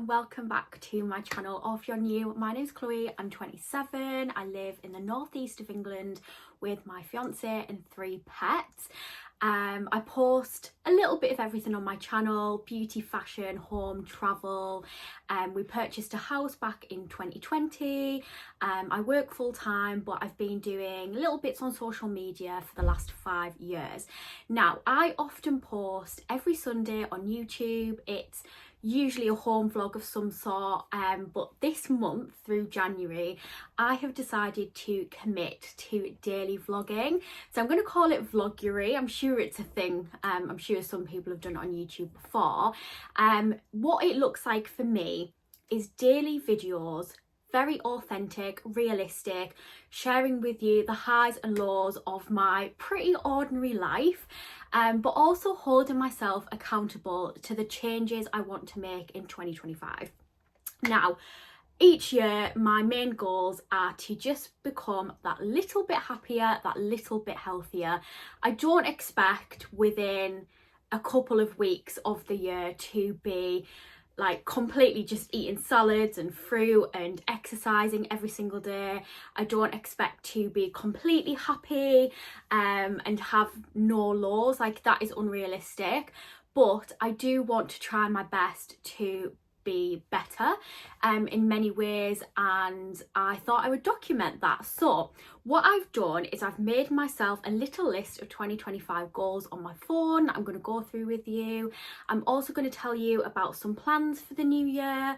and welcome back to my channel. Or if you're new, my name's Chloe, I'm 27, I live in the northeast of England with my fiance and 3 pets. I post a little bit of everything on my channel: beauty, fashion, home, travel. We purchased a house back in 2020. I work full time, but I've been doing little bits on social media for the last 5 years. Now, I often post every Sunday on YouTube. It's usually a home vlog of some sort, but this month through January I have decided to commit to daily vlogging. So I'm going to call it VLOGUARY. I'm sure it's a thing. I'm sure some people have done it on YouTube before. What it looks like for me is daily videos, very authentic, realistic, sharing with you the highs and lows of my pretty ordinary life, but also holding myself accountable to the changes I want to make in 2025. Now, each year my main goals are to just become that little bit happier, that little bit healthier. I don't expect within a couple of weeks of the year to be like completely just eating salads and fruit and exercising every single day. I don't expect to be completely happy and have no lows. Like, that is unrealistic, but I do want to try my best to be better in many ways, and I thought I would document that. So what I've done is I've made myself a little list of 2025 goals on my phone that I'm going to go through with you. I'm also going to tell you about some plans for the new year.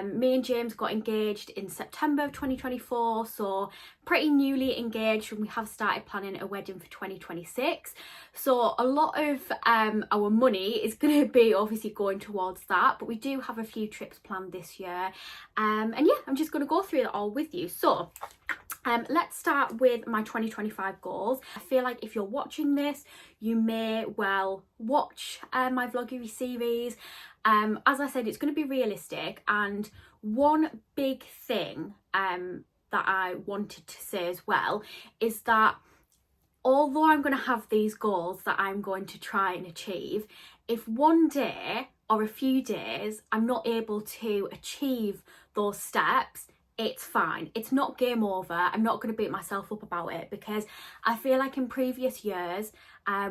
Me and James got engaged in September of 2024, so pretty newly engaged, and we have started planning a wedding for 2026. So a lot of our money is going to be obviously going towards that, but we do have a few trips planned this year, and yeah, I'm just going to go through it all with you. So let's start with my 2025 goals. I feel like if you're watching this, you may well watch my VLOGUARY series. As I said, it's going to be realistic, and one big thing that I wanted to say as well is that although I'm going to have these goals that I'm going to try and achieve, if one day or a few days I'm not able to achieve those steps, it's fine. It's not game over. I'm not going to beat myself up about it, because I feel like in previous years,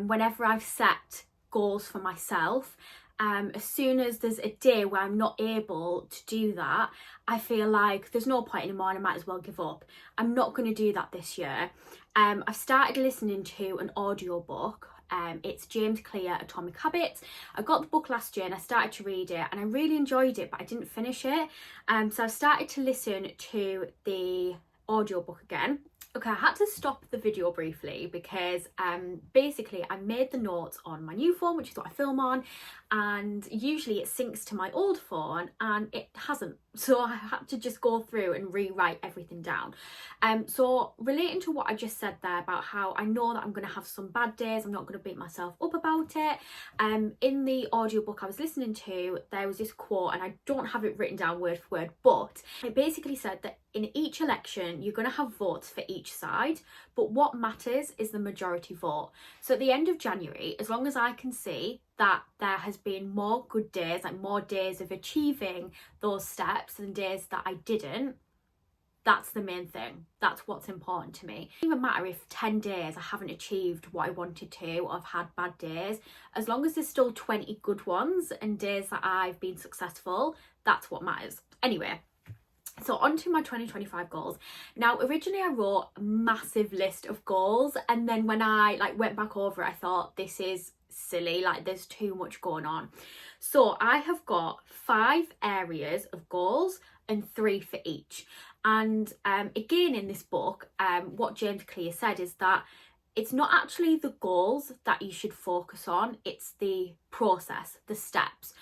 whenever I've set goals for myself, as soon as there's a day where I'm not able to do that, I feel like there's no point anymore and I might as well give up. I'm not going to do that this year. I've started listening to an audiobook. It's James Clear, Atomic Habits. I got the book last year and I started to read it and I really enjoyed it, but I didn't finish it. So I've started to listen to the audiobook again. Okay, I had to stop the video briefly because basically I made the notes on my new phone, which is what I film on, and usually it syncs to my old phone and it hasn't. So I had to just go through and rewrite everything down. So relating to what I just said there about how I know that I'm going to have some bad days, I'm not going to beat myself up about it. In the audiobook I was listening to, there was this quote, and I don't have it written down word for word, but it basically said that in each election you're going to have votes for each side, but what matters is the majority vote. So at the end of January, as long as I can see that there has been more good days, like more days of achieving those steps than days that I didn't, that's the main thing. That's what's important to me. It doesn't even matter if 10 days I haven't achieved what I wanted to, or I've had bad days. As long as there's still 20 good ones and days that I've been successful, that's what matters. Anyway, so on to my 2025 goals. Now, originally I wrote a massive list of goals, and then when I went back over it, I thought, this is silly, like there's too much going on. So I have got 5 areas of goals and 3 for each. And again, in this book, what James Clear said is that it's not actually the goals that you should focus on, it's the process, the steps,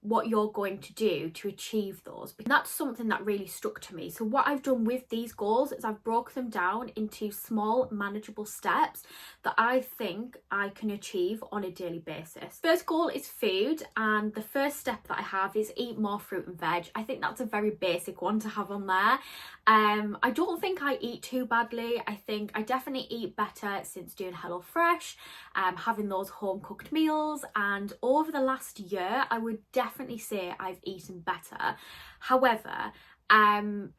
what you're going to do to achieve those. And that's something that really stuck to me. So what I've done with these goals is I've broke them down into small manageable steps that I think I can achieve on a daily basis. First goal is food, and the first step that I have is eat more fruit and veg. I think that's a very basic one to have on there. I don't think I eat too badly. I think I definitely eat better since doing HelloFresh, having those home cooked meals, and over the last year I would definitely definitely say I've eaten better. However,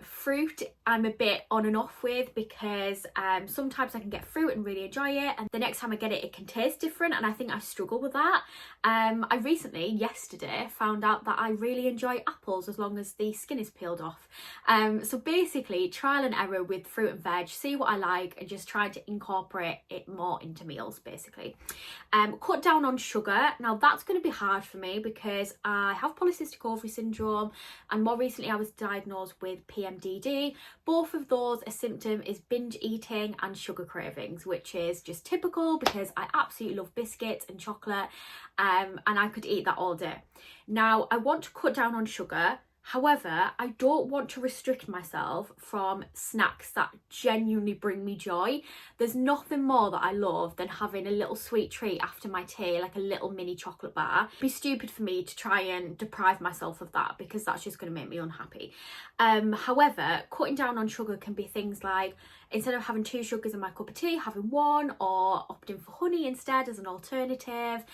fruit I'm a bit on and off with, because sometimes I can get fruit and really enjoy it, and the next time I get it, it can taste different, and I think I struggle with that. I recently, yesterday, found out that I really enjoy apples as long as the skin is peeled off. So basically, trial and error with fruit and veg, see what I like, and just try to incorporate it more into meals, basically. Cut down on sugar. Now that's going to be hard for me because I have polycystic ovary syndrome, and more recently I was diagnosed with PMDD. Both of those, a symptom is binge eating and sugar cravings, which is just typical because I absolutely love biscuits and chocolate, and I could eat that all day. Now I want to cut down on sugar. However, I don't want to restrict myself from snacks that genuinely bring me joy. There's nothing more that I love than having a little sweet treat after my tea, like a little mini chocolate bar. It'd be stupid for me to try and deprive myself of that, because that's just going to make me unhappy. However, cutting down on sugar can be things like, instead of having 2 sugars in my cup of tea, having 1, or opting for honey instead as an alternative.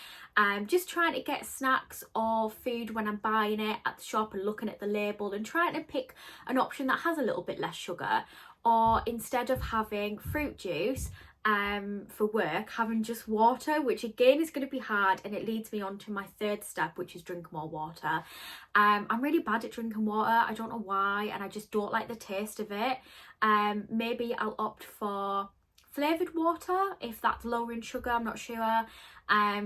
Just trying to get snacks or food when I'm buying it at the shop and looking at the label and trying to pick an option that has a little bit less sugar. Or instead of having fruit juice for work, having just water, which again is going to be hard, and it leads me on to my third step, which is drink more water. I'm really bad at drinking water. I don't know why, and I just don't like the taste of it. Maybe I'll opt for flavoured water if that's lower in sugar, I'm not sure.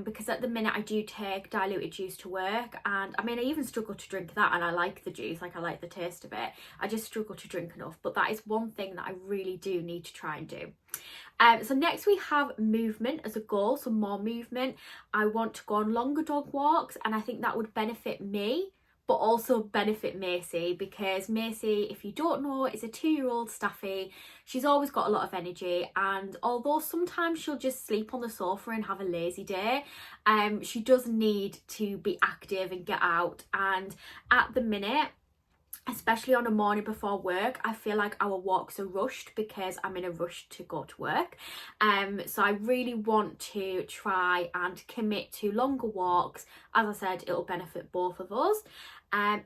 Because at the minute I do take diluted juice to work, and I mean I even struggle to drink that, and I like the juice, like I like the taste of it. I just struggle to drink enough, but that is one thing that I really do need to try and do. So next we have movement as a goal, so more movement. I want to go on longer dog walks, and I think that would benefit me but also benefit Macy, because Macy, if you don't know, is a 2-year-old staffy. She's always got a lot of energy, and although sometimes she'll just sleep on the sofa and have a lazy day, she does need to be active and get out. And at the minute, especially on a morning before work, I feel like our walks are rushed because I'm in a rush to go to work. So I really want to try and commit to longer walks. As I said, it'll benefit both of us.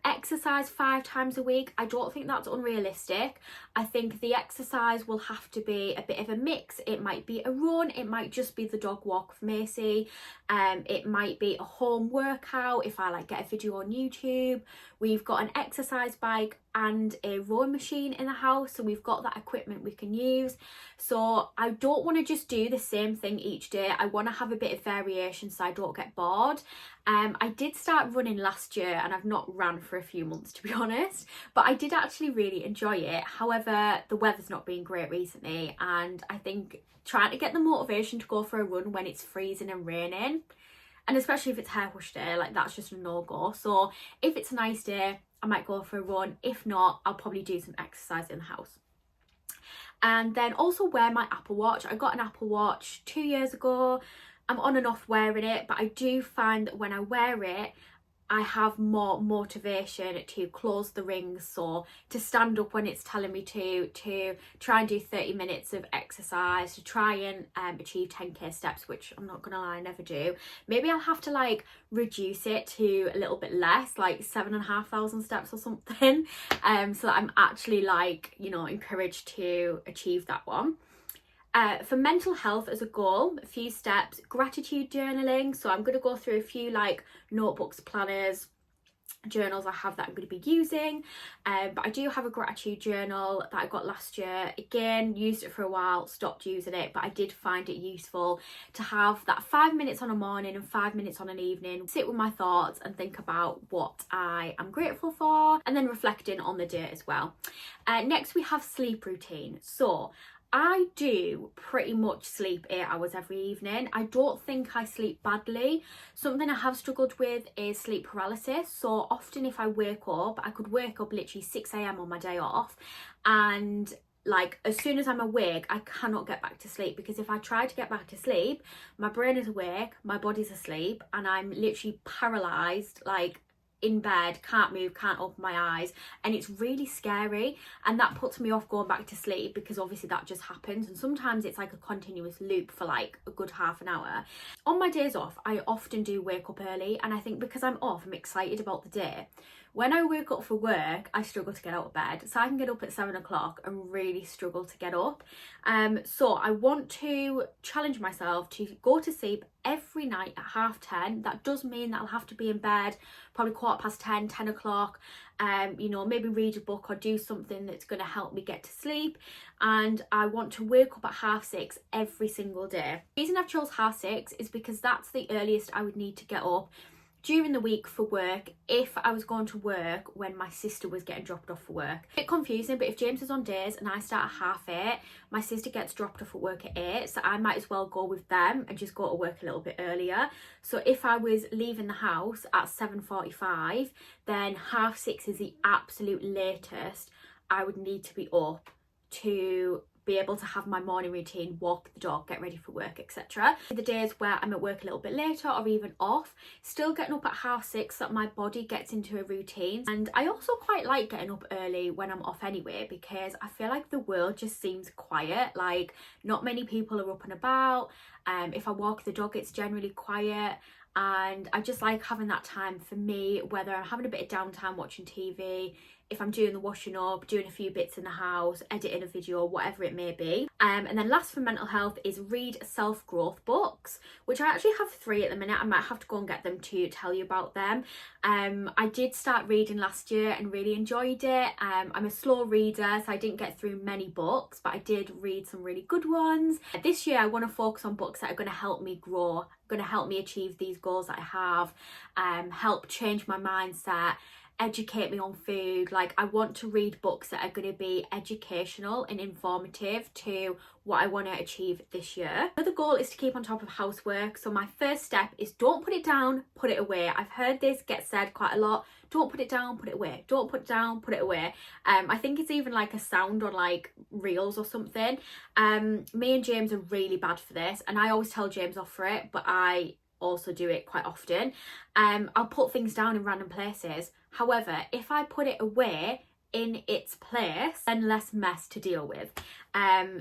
Exercise 5 times a week. I don't think that's unrealistic. I think the exercise will have to be a bit of a mix. It might be a run, it might just be the dog walk with Macy, it might be a home workout if I like get a video on YouTube. We've got an exercise bike and a rowing machine in the house, so we've got that equipment we can use. So I don't want to just do the same thing each day. I want to have a bit of variation so I don't get bored. I did start running last year, and I've not ran for a few months, to be honest, but I did actually really enjoy it. However, the weather's not been great recently, and I think trying to get the motivation to go for a run when it's freezing and raining, and especially if it's hair wash day, like that's just a no-go. So if it's a nice day, I might go for a run. If not, I'll probably do some exercise in the house. And then also wear my Apple Watch. I got an Apple Watch 2 years ago. I'm on and off wearing it, but I do find that when I wear it, I have more motivation to close the rings, so to stand up when it's telling me to try and do 30 minutes of exercise, to try and achieve 10k steps, which I'm not gonna lie, I never do. Maybe I'll have to like reduce it to a little bit less, like 7,500 steps or something, so that I'm actually like, you know, encouraged to achieve that one. For mental health as a goal, a few steps: gratitude journaling. So I'm going to go through a few like notebooks, planners, journals I have that I'm going to be using, but I do have a gratitude journal that I got last year. Again, used it for a while, stopped using it, but I did find it useful to have that 5 minutes on a morning and 5 minutes on an evening, sit with my thoughts and think about what I am grateful for, and then reflecting on the day as well. Next we have sleep routine. So I do pretty much sleep 8 hours every evening. I don't think I sleep badly. Something I have struggled with is sleep paralysis. So often if I wake up, I could wake up literally 6 a.m. on my day off, and like as soon as I'm awake, I cannot get back to sleep, because if I try to get back to sleep, my brain is awake, my body's asleep, and I'm literally paralysed, like in bed, can't move, can't open my eyes, and it's really scary, and that puts me off going back to sleep because obviously that just happens, and sometimes it's like a continuous loop for like a good half an hour. On my days off, I often do wake up early, and I think because I'm off, I'm excited about the day. When I wake up for work, I struggle to get out of bed. So I can get up at 7 o'clock and really struggle to get up. So I want to challenge myself to go to sleep every night at 10:30. That does mean that I'll have to be in bed probably 10:15, 10 o'clock. You know, maybe read a book or do something that's going to help me get to sleep. And I want to wake up at 6:30 every single day. The reason I've chose 6:30 is because that's the earliest I would need to get up during the week for work if I was going to work when my sister was getting dropped off for work. A bit confusing, but if James is on days and I start at 8:30, my sister gets dropped off at work at 8, so I might as well go with them and just go to work a little bit earlier. So if I was leaving the house at 7:45, then 6:30 is the absolute latest I would need to be up to be able to have my morning routine, walk the dog, get ready for work, etc. The days where I'm at work a little bit later or even off, still getting up at 6:30 so that my body gets into a routine. And I also quite like getting up early when I'm off anyway, because I feel like the world just seems quiet, like not many people are up and about. If I walk the dog, it's generally quiet. And I just like having that time for me, whether I'm having a bit of downtime watching TV, if I'm doing the washing up, doing a few bits in the house, editing a video, whatever it may be. And then last for mental health is read self-growth books, which I actually have 3 at the minute. I might have to go and get them to tell you about them. I did start reading last year and really enjoyed it. I'm a slow reader, so I didn't get through many books, but I did read some really good ones. This year I want to focus on books that are going to help me grow, going to help me achieve these goals that I have, help change my mindset, educate me on food. Like, I want to read books that are going to be educational and informative to what I want to achieve this year. Another goal is to keep on top of housework. So my first step is don't put it down, put it away. I've heard this get said quite a lot. Don't put it down, put it away. Don't put it down, put it away. I think it's even like a sound on like reels or something. Me and James are really bad for this, and I always tell James off for it, but I also do it quite often. I'll put things down in random places. However, if I put it away in its place, then less mess to deal with.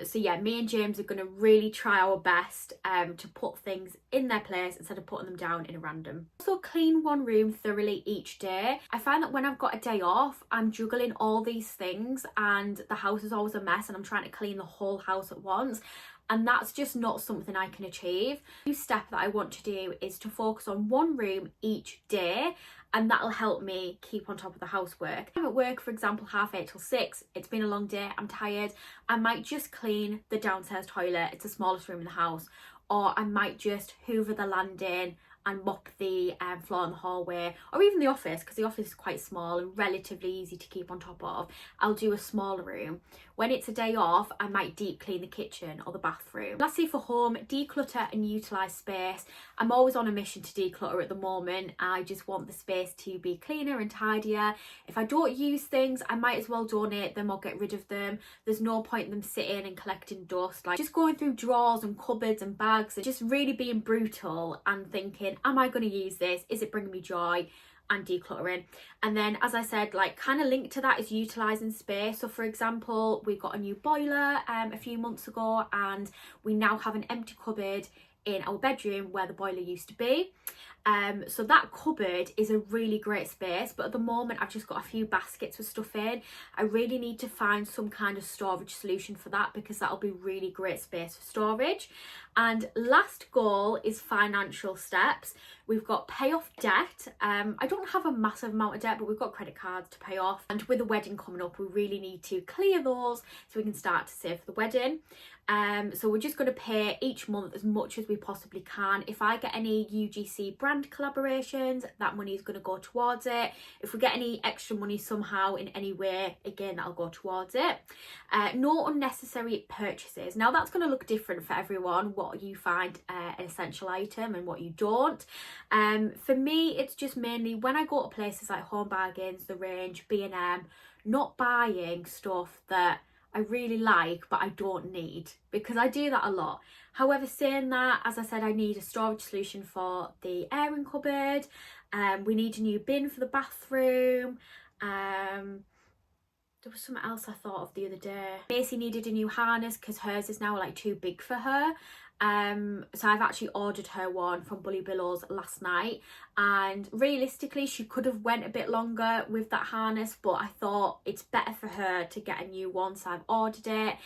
So yeah, me and James are going to really try our best to put things in their place instead of putting them down in a random. Also, clean one room thoroughly each day. I find that when I've got a day off, I'm juggling all these things and the house is always a mess and I'm trying to clean the whole house at once. And that's just not something I can achieve. The new step that I want to do is to focus on one room each day, and that'll help me keep on top of the housework. I'm at work, for example, 8:30 till 6. It's been a long day, I'm tired. I might just clean the downstairs toilet. It's the smallest room in the house. Or I might just hoover the landing and mop the floor in the hallway, or even the office, because the office is quite small and relatively easy to keep on top of. I'll do a smaller room. When it's a day off, I might deep clean the kitchen or the bathroom. Lastly, for home, declutter and utilise space. I'm always on a mission to declutter at the moment. I just want the space to be cleaner and tidier. If I don't use things, I might as well donate them or get rid of them. There's no point in them sitting and collecting dust. Like, just going through drawers and cupboards and bags and just really being brutal and thinking, am I going to use this? Is it bringing me joy? And decluttering. And then, as I said, like kind of linked to that is utilising space. So for example, we got a new boiler a few months ago, and we now have an empty cupboard in our bedroom where the boiler used to be. So that cupboard is a really great space, but at the moment I've just got a few baskets with stuff in. I really need to find some kind of storage solution for that, because that'll be really great space for storage. And last goal is financial steps. We've got pay off debt. I don't have a massive amount of debt, but we've got credit cards to pay off. And with the wedding coming up, we really need to clear those so we can start to save for the wedding. So we're just going to pay each month as much as we possibly can. If I get any UGC brand collaborations, that money is going to go towards it. If we get any extra money somehow in any way, again, that'll go towards it. No unnecessary purchases. Now that's going to look different for everyone, what you find an essential item and what you don't. For me, it's just mainly when I go to places like Home Bargains, The Range, B&M, not buying stuff that I really like but I don't need, because I do that a lot. However, saying that, as I said, I need a storage solution for the airing cupboard. We need a new bin for the bathroom. There was something else I thought of the other day. Macy needed a new harness because hers is now like too big for her. So I've actually ordered her one from Bully Billows last night, and realistically she could have went a bit longer with that harness, but I thought it's better for her to get a new one, so I've ordered it.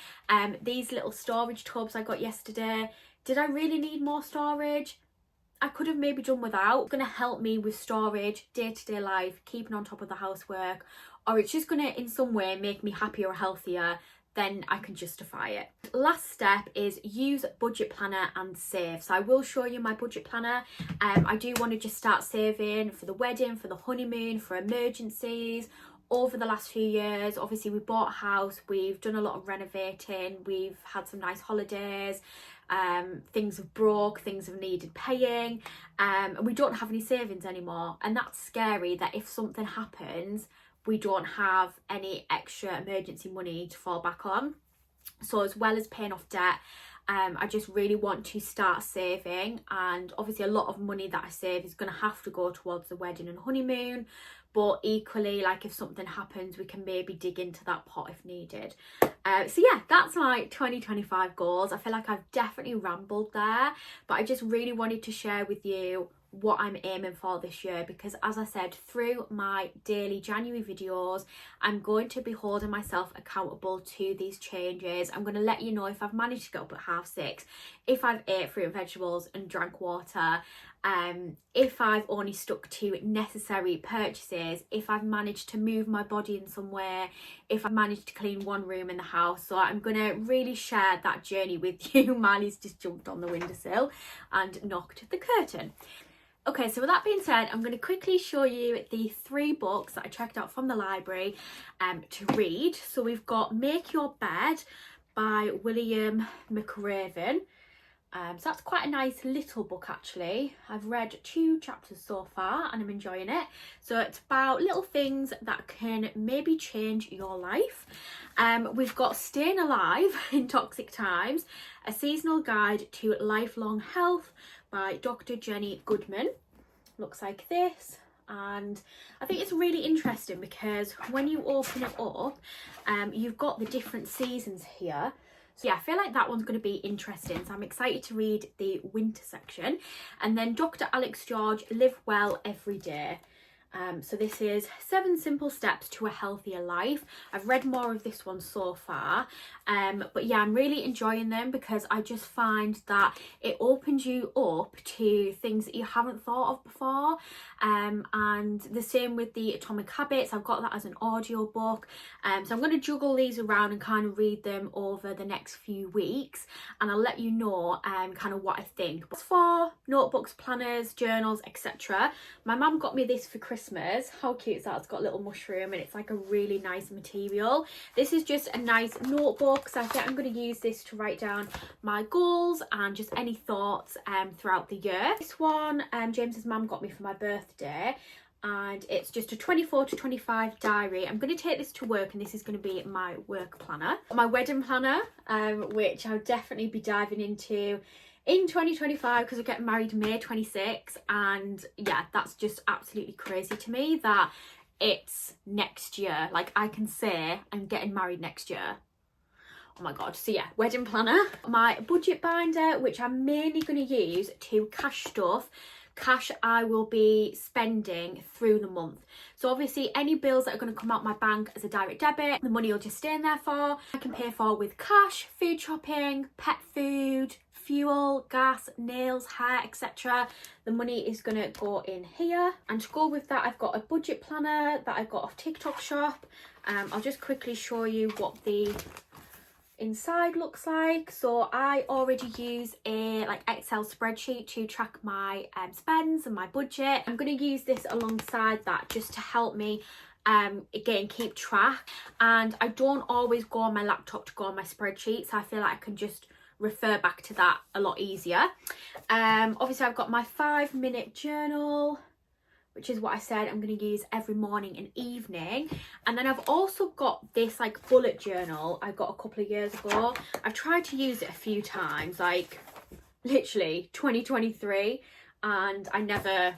These little storage tubs I got yesterday, did I really need more storage? I could have maybe done without. It's going to help me with storage, day-to-day life, keeping on top of the housework, or it's just going to in some way make me happier or healthier, then I can justify it. Last step is use budget planner and save. So I will show you my budget planner. I do want to just start saving for the wedding, for the honeymoon, for emergencies. Over the last few years, obviously we bought a house, we've done a lot of renovating, we've had some nice holidays, things have broke, things have needed paying, and we don't have any savings anymore, and that's scary that if something happens we don't have any extra emergency money to fall back on. So as well as paying off debt, I just really want to start saving, and obviously a lot of money that I save is going to have to go towards the wedding and honeymoon, but equally, like, if something happens we can maybe dig into that pot if needed. So yeah, that's my 2025 goals. I feel like I've definitely rambled there, but I just really wanted to share with you what I'm aiming for this year, because as I said, through my daily January videos I'm going to be holding myself accountable to these changes. I'm going to let you know if I've managed to get up at 6:30, if I've ate fruit and vegetables and drank water, if I've only stuck to necessary purchases, if I've managed to move my body in some way, if I've managed to clean one room in the house. So I'm going to really share that journey with you. Miley's just jumped on the windowsill and knocked the curtain. Okay, so with that being said, I'm going to quickly show you the 3 books that I checked out from the library to read. So we've got Make Your Bed by William McRaven. So that's quite a nice little book actually. I've read 2 chapters so far and I'm enjoying it. So it's about little things that can maybe change your life. We've got Staying Alive in Toxic Times, a seasonal guide to lifelong health by Dr. Jenny Goodman. Looks like this, and I think it's really interesting because when you open it up, you've got the different seasons here. So yeah, I feel like that one's going to be interesting, so I'm excited to read the winter section. And then Dr. Alex George, Live Well Every Day. So this is 7 simple steps to a healthier life. I've read more of this one so far, but yeah, I'm really enjoying them because I just find that it opens you up to things that you haven't thought of before. And the same with the Atomic Habits. I've got that as an audio book, so I'm going to juggle these around and kind of read them over the next few weeks, and I'll let you know kind of what I think. As for notebooks, planners, journals, etc., my mum got me this for Christmas. How cute is that? It's got a little mushroom and it's like a really nice material. This is just a nice notebook, so I think I'm going to use this to write down my goals and just any thoughts throughout the year. This one James's mum got me for my birthday, and it's just a 24 to 25 diary. I'm going to take this to work, and this is going to be my work planner. My wedding planner, which I'll definitely be diving into in 2025 because we're getting married May 26, and yeah, that's just absolutely crazy to me that it's next year. Like, I can say I'm getting married next year. Oh my god. So yeah, wedding planner. My budget binder, which I'm mainly going to use to cash stuff, cash I will be spending through the month. So obviously any bills that are going to come out my bank as a direct debit, the money will just stay in there for. I can pay for with cash, food shopping, pet food, fuel, gas, nails, hair, etc. The money is going to go in here. And to go with that, I've got a budget planner that I got off TikTok shop. I'll just quickly show you what the inside looks like. So I already use a Excel spreadsheet to track my spends and my budget. I'm going to use this alongside that just to help me again keep track, and I don't always go on my laptop to go on my spreadsheet, so I feel like I can just refer back to that a lot easier. Obviously I've got my 5-minute journal, which is what I said I'm going to use every morning and evening. And then I've also got this like bullet journal I got a couple of years ago. I've tried to use it a few times, like literally 2023, and I never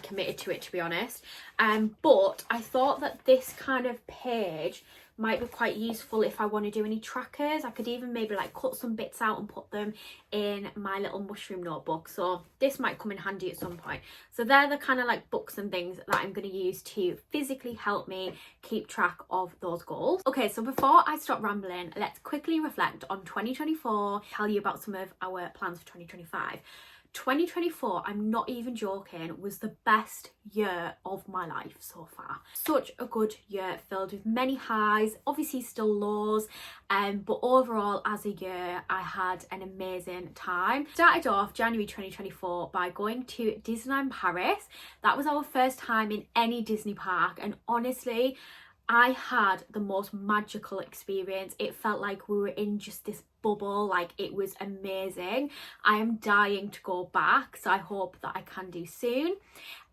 committed to it, to be honest. But I thought that this kind of page might be quite useful if I want to do any trackers. I could even maybe like cut some bits out and put them in my little mushroom notebook, so this might come in handy at some point. So they're the kind of like books and things that I'm going to use to physically help me keep track of those goals. Okay, so before I stop rambling, let's quickly reflect on 2024, tell you about some of our plans for 2025. 2024, I'm not even joking, was the best year of my life so far. Such a good year, filled with many highs, obviously still lows, but overall as a year I had an amazing time. Started off January 2024 by going to Disneyland Paris. That was our first time in any Disney park, and honestly I had the most magical experience. It felt like we were in just this bubble, like it was amazing. I am dying to go back, so I hope that I can do soon.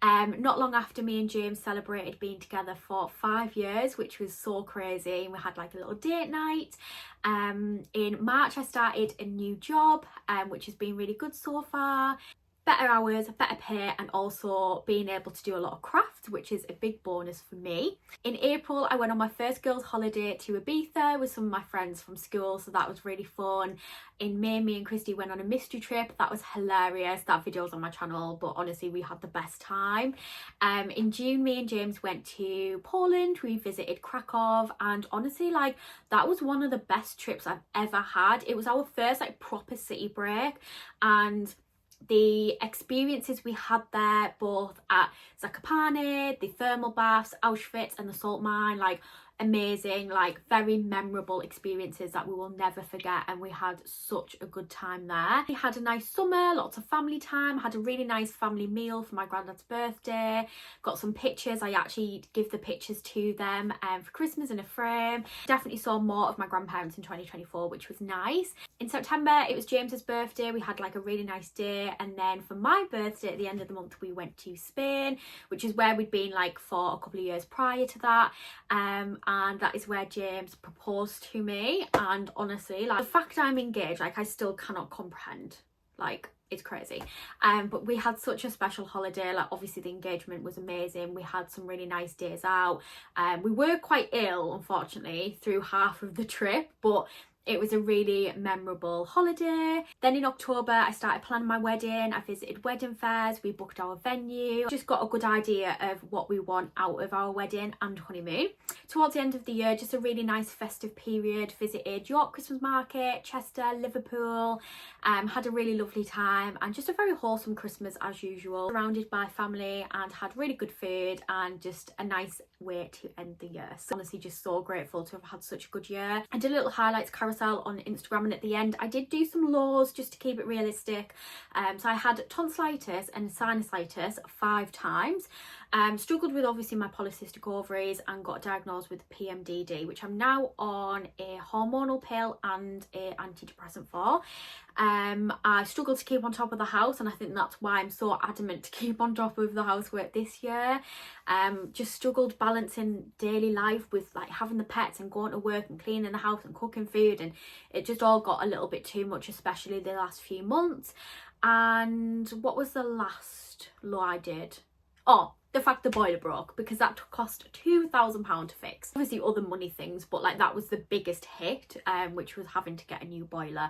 Not long after, me and James celebrated being together for 5 years, which was so crazy, and we had like a little date night. In March I started a new job, which has been really good so far. Better hours, better pay, and also being able to do a lot of crafts, which is a big bonus for me. In April, I went on my first girls' holiday to Ibiza with some of my friends from school, so that was really fun. In May, me and Christy went on a mystery trip. That was hilarious. That video's on my channel, but honestly, we had the best time. In June, me and James went to Poland. We visited Krakow, and honestly, like, that was one of the best trips I've ever had. It was our first like proper city break, and the experiences we had there, both at Zakopane, the thermal baths, Auschwitz and the salt mine, like amazing, like very memorable experiences that we will never forget, and we had such a good time there. We had a nice summer, lots of family time, had a really nice family meal for my granddad's birthday, got some pictures. I actually give the pictures to them for Christmas in a frame. Definitely saw more of my grandparents in 2024, which was nice. In September it was James's birthday. We had like a really nice day, and then for my birthday at the end of the month we went to Spain, which is where we'd been like for a couple of years prior to that, and that is where James proposed to me. And honestly, like, the fact I'm engaged, like, I still cannot comprehend. Like, it's crazy. But we had such a special holiday. Like, obviously the engagement was amazing. We had some really nice days out. We were quite ill, unfortunately, through half of the trip, but it was a really memorable holiday. Then in October, I started planning my wedding. I visited wedding fairs, we booked our venue, just got a good idea of what we want out of our wedding and honeymoon. Towards the end of the year, just a really nice festive period. Visited York Christmas Market, Chester, Liverpool, had a really lovely time, and just a very wholesome Christmas as usual. Surrounded by family and had really good food, and just a nice way to end the year. So honestly, just so grateful to have had such a good year. I did a little highlights carousel on Instagram, and at the end I did do some lows just to keep it realistic. So I had tonsillitis and sinusitis 5 times. Struggled with obviously my polycystic ovaries and got diagnosed with PMDD, which I'm now on a hormonal pill and an antidepressant for. I struggled to keep on top of the house, and I think that's why I'm so adamant to keep on top of the housework this year. Just struggled balancing daily life with like having the pets and going to work and cleaning the house and cooking food, and it just all got a little bit too much, especially the last few months. And what was the last low I did? Oh, the fact the boiler broke, because that cost £2,000 to fix. Obviously other money things, but like that was the biggest hit, which was having to get a new boiler.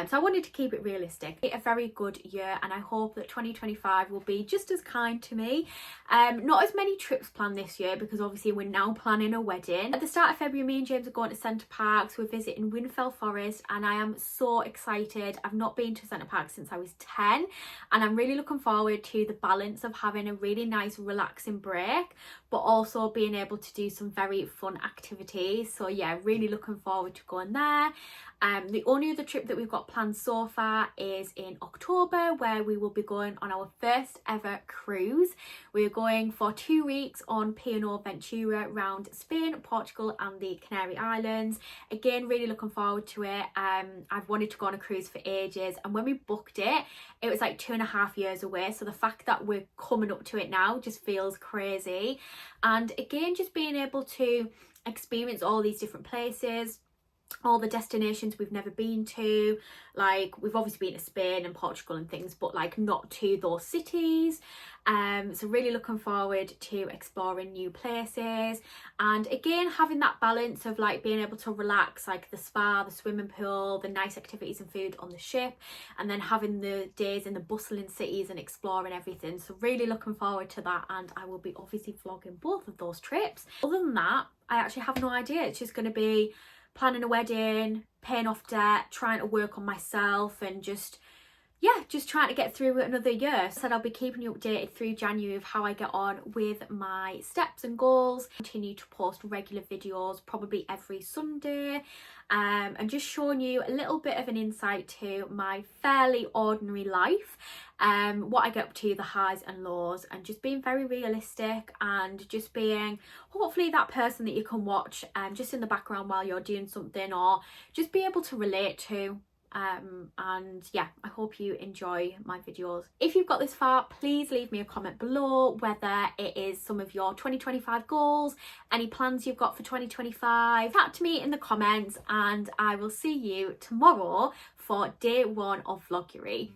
So I wanted to keep it realistic. A very good year, and I hope that 2025 will be just as kind to me. Not as many trips planned this year, because obviously we're now planning a wedding. At the start of February, me and James are going to Centre Parks. We're visiting Winfell Forest, and I am so excited. I've not been to Centre Parks since I was 10, and I'm really looking forward to the balance of having a really nice relaxing break, but also being able to do some very fun activities. So yeah, really looking forward to going there. The only other trip that we've got planned so far is in October, where we will be going on our first ever cruise. We're going for 2 weeks on P&O Ventura around Spain, Portugal and the Canary Islands. Again, really looking forward to it. I've wanted to go on a cruise for ages, and when we booked it, it was like 2.5 years away. So the fact that we're coming up to it now just feels crazy. And again, just being able to experience all these different places. all the destinations we've never been to. Like, we've obviously been to Spain and Portugal and things, but like not to those cities. So really looking forward to exploring new places, and again having that balance of like being able to relax, like the spa, the swimming pool, the nice activities and food on the ship, and then having the days in the bustling cities and exploring everything. So really looking forward to that, and I will be obviously vlogging both of those trips. Other than that, I actually have no idea. It's just going to be planning a wedding, paying off debt, trying to work on myself, and just trying to get through another year. So I'll be keeping you updated through January of how I get on with my steps and goals. Continue to post regular videos, probably every Sunday, and just showing you a little bit of an insight to my fairly ordinary life, what I get up to, the highs and lows, and just being very realistic, and just being hopefully that person that you can watch just in the background while you're doing something, or just be able to relate to. And yeah, I hope you enjoy my videos. If you've got this far, please leave me a comment below, whether it is some of your 2025 goals, any plans you've got for 2025. Chat to me in the comments, and I will see you tomorrow for day 1 of Vloguary.